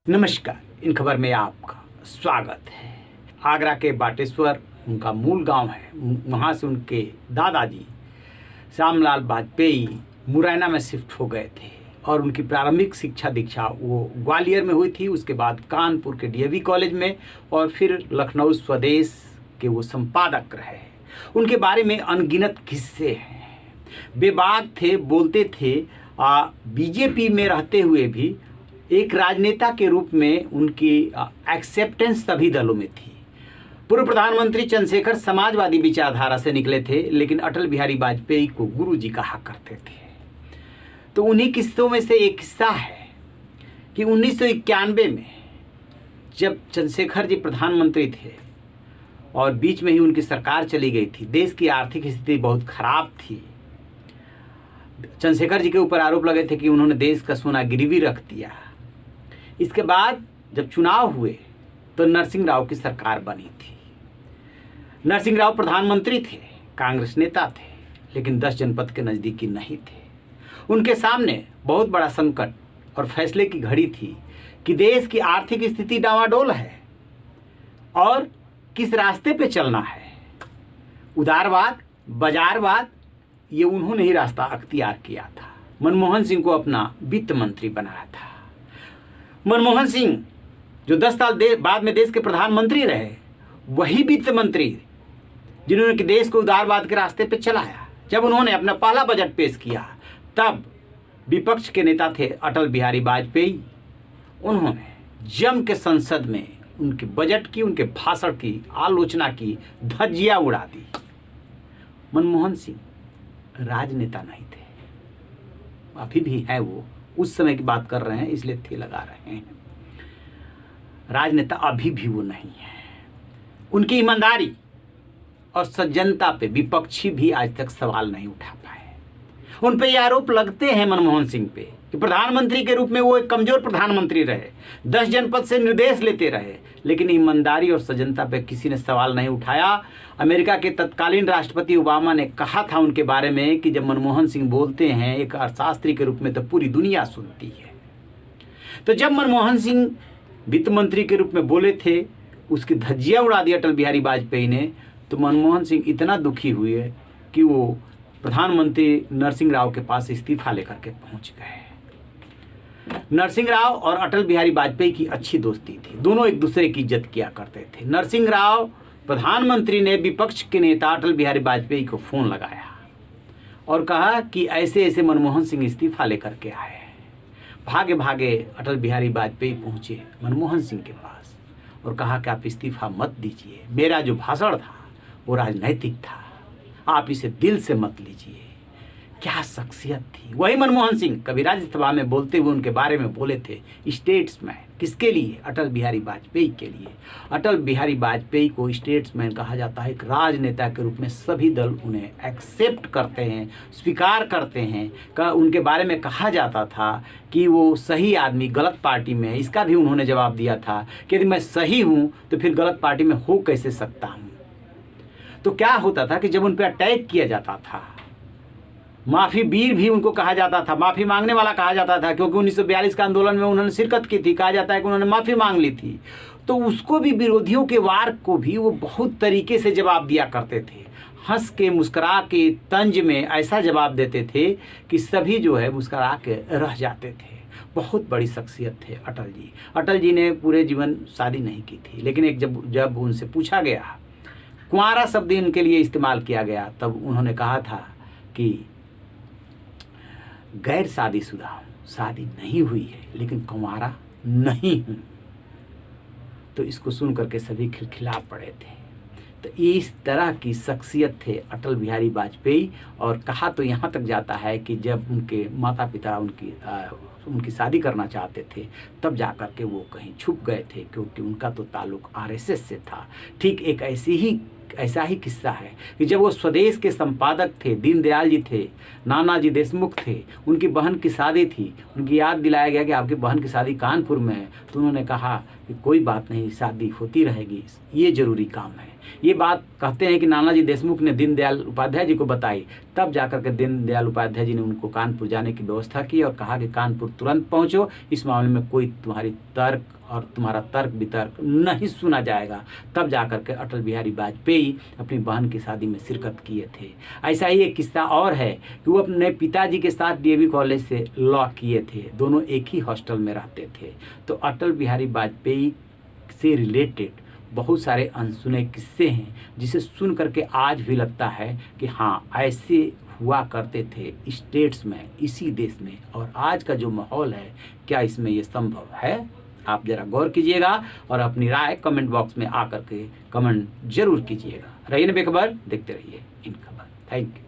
नमस्कार, इन खबर में आपका स्वागत है। आगरा के बाटेश्वर उनका मूल गांव है। वहां से उनके दादाजी श्यामलाल वाजपेयी मुरैना में शिफ्ट हो गए थे और उनकी प्रारंभिक शिक्षा दीक्षा वो ग्वालियर में हुई थी। उसके बाद कानपुर के डीएवी कॉलेज में और फिर लखनऊ स्वदेश के वो संपादक रहे। उनके बारे में अनगिनत किस्से हैं। बेबाक थे, बोलते थे। बीजेपी में रहते हुए भी एक राजनेता के रूप में उनकी एक्सेप्टेंस सभी दलों में थी। पूर्व प्रधानमंत्री चंद्रशेखर समाजवादी विचारधारा से निकले थे, लेकिन अटल बिहारी वाजपेयी को गुरुजी कहा करते थे। तो उन्हीं किस्सों में से एक किस्सा है कि 1991 में जब चंद्रशेखर जी प्रधानमंत्री थे और बीच में ही उनकी सरकार चली गई थी, देश की आर्थिक स्थिति बहुत खराब थी। चंद्रशेखर जी के ऊपर आरोप लगे थे कि उन्होंने देश का सोना गिरवी रख दिया। इसके बाद जब चुनाव हुए तो नरसिंह राव की सरकार बनी थी। नरसिंह राव प्रधानमंत्री थे, कांग्रेस नेता थे, लेकिन 10 जनपद के नज़दीकी नहीं थे। उनके सामने बहुत बड़ा संकट और फैसले की घड़ी थी कि देश की आर्थिक स्थिति डावाडोल है और किस रास्ते पे चलना है। उदारवाद, बाजारवाद, ये उन्होंने ही रास्ता अख्तियार किया था। मनमोहन सिंह को अपना वित्त मंत्री बनाया था। मनमोहन सिंह जो 10 साल बाद में देश के प्रधानमंत्री रहे, वही वित्त मंत्री जिन्होंने देश को उदारवाद के रास्ते पे चलाया। जब उन्होंने अपना पहला बजट पेश किया, तब विपक्ष के नेता थे अटल बिहारी वाजपेयी। उन्होंने जम के संसद में उनके बजट की, उनके भाषण की आलोचना की, धज्जियां उड़ा दी। मनमोहन सिंह राजनेता नहीं थे, अभी भी है वो, उस समय की बात कर रहे हैं इसलिए थे लगा रहे हैं। राजनेता अभी भी वो नहीं है। उनकी ईमानदारी और सज्जनता पे विपक्षी भी आज तक सवाल नहीं उठा पाए। उन पे ये आरोप लगते हैं मनमोहन सिंह पे कि प्रधानमंत्री के रूप में वो एक कमजोर प्रधानमंत्री रहे, 10 जनपद से निर्देश लेते रहे, लेकिन ईमानदारी और सज्जनता पे किसी ने सवाल नहीं उठाया। अमेरिका के तत्कालीन राष्ट्रपति ओबामा ने कहा था उनके बारे में कि जब मनमोहन सिंह बोलते हैं एक अर्थशास्त्री के रूप में, तो पूरी दुनिया सुनती है। तो जब मनमोहन सिंह वित्त मंत्री के रूप में बोले थे, उसकी धज्जियां उड़ा दी अटल बिहारी वाजपेयी ने, तो मनमोहन सिंह इतना दुखी हुए कि वो प्रधानमंत्री नरसिंह राव के पास इस्तीफा लेकर के पहुंच गए। नरसिंह राव और अटल बिहारी वाजपेयी की अच्छी दोस्ती थी, दोनों एक दूसरे की इज्जत किया करते थे। नरसिंह राव प्रधानमंत्री ने विपक्ष के नेता अटल बिहारी वाजपेयी को फ़ोन लगाया और कहा कि ऐसे ऐसे मनमोहन सिंह इस्तीफा लेकर के आए। भागे भागे अटल बिहारी वाजपेयी पहुंचे मनमोहन सिंह के पास और कहा कि आप इस्तीफा मत दीजिए, मेरा जो भाषण था वो राजनैतिक था, आप इसे दिल से मत लीजिए। क्या शख्सियत थी। वही मनमोहन सिंह कभी राज्यसभा में बोलते हुए उनके बारे में बोले थे स्टेट्समैन। किसके लिए? अटल बिहारी वाजपेयी के लिए। अटल बिहारी वाजपेयी को स्टेट्समैन कहा जाता है। एक राजनेता के रूप में सभी दल उन्हें एक्सेप्ट करते हैं, स्वीकार करते हैं। उनके बारे में कहा जाता था कि वो सही आदमी गलत पार्टी में है। इसका भी उन्होंने जवाब दिया था कि यदि मैं सही हूँ तो फिर गलत पार्टी में हो कैसे सकता हूँ। तो क्या होता था कि जब उन पर अटैक किया जाता था, माफ़ी वीर भी उनको कहा जाता था, माफ़ी मांगने वाला कहा जाता था, क्योंकि 1942 का आंदोलन में उन्होंने शिरकत की थी। कहा जाता है कि उन्होंने माफ़ी मांग ली थी। तो उसको भी, विरोधियों के वार को भी वो बहुत तरीके से जवाब दिया करते थे। हंस के, मुस्करा के, तंज में ऐसा जवाब देते थे कि सभी जो है मुस्करा के रह जाते थे। बहुत बड़ी शख्सियत थे अटल जी। अटल जी ने पूरे जीवन शादी नहीं की थी, लेकिन एक जब उनसे पूछा गया, कुंवारा शब्द इनके लिए इस्तेमाल किया गया, तब उन्होंने कहा था कि गैर शादीशुदा हूँ, शादी नहीं हुई है, लेकिन कुंवारा नहीं हूँ। तो इसको सुन करके सभी खिलखिला पड़े थे। तो इस तरह की शख्सियत थे अटल बिहारी वाजपेयी। और कहा तो यहाँ तक जाता है कि जब उनके माता पिता उनकी शादी करना चाहते थे, तब जाकर के वो कहीं छुप गए थे, क्योंकि उनका तो ताल्लुक आरएसएस से था। ठीक एक ऐसी ही एक ऐसा ही किस्सा है कि जब वो स्वदेश के संपादक थे, दीनदयाल जी थे, नानाजी देशमुख थे, उनकी बहन की शादी थी, उनकी याद दिलाया गया कि आपकी बहन की शादी कानपुर में है, तो उन्होंने कहा कि कोई बात नहीं, शादी होती रहेगी, ये जरूरी काम है। ये बात कहते हैं कि नानाजी देशमुख ने दीनदयाल उपाध्याय जी को बताई, तब जाकर के दीनदयाल उपाध्याय जी ने उनको कानपुर जाने की व्यवस्था की और कहा कि कानपुर तुरंत पहुंचो, इस मामले में कोई तुम्हारी तर्क और तुम्हारा तर्क वितर्क नहीं सुना जाएगा। तब जाकर के अटल बिहारी वाजपेयी अपनी बहन की शादी में शिरकत किए थे। ऐसा ही एक किस्सा और है कि वो अपने पिताजी के साथ डीएवी कॉलेज से लॉ किए थे, दोनों एक ही हॉस्टल में रहते थे। तो अटल बिहारी वाजपेयी से रिलेटेड बहुत सारे अनसुने किस्से हैं, जिसे सुन करके आज भी लगता है कि हाँ, ऐसे हुआ करते थे स्टेट्स में, इसी देश में। और आज का जो माहौल है, क्या इसमें ये संभव है? आप जरा गौर कीजिएगा और अपनी राय कमेंट बॉक्स में आकर के कमेंट जरूर कीजिएगा। रहिए बेखबर, देखते रहिए इन खबर। Thank you.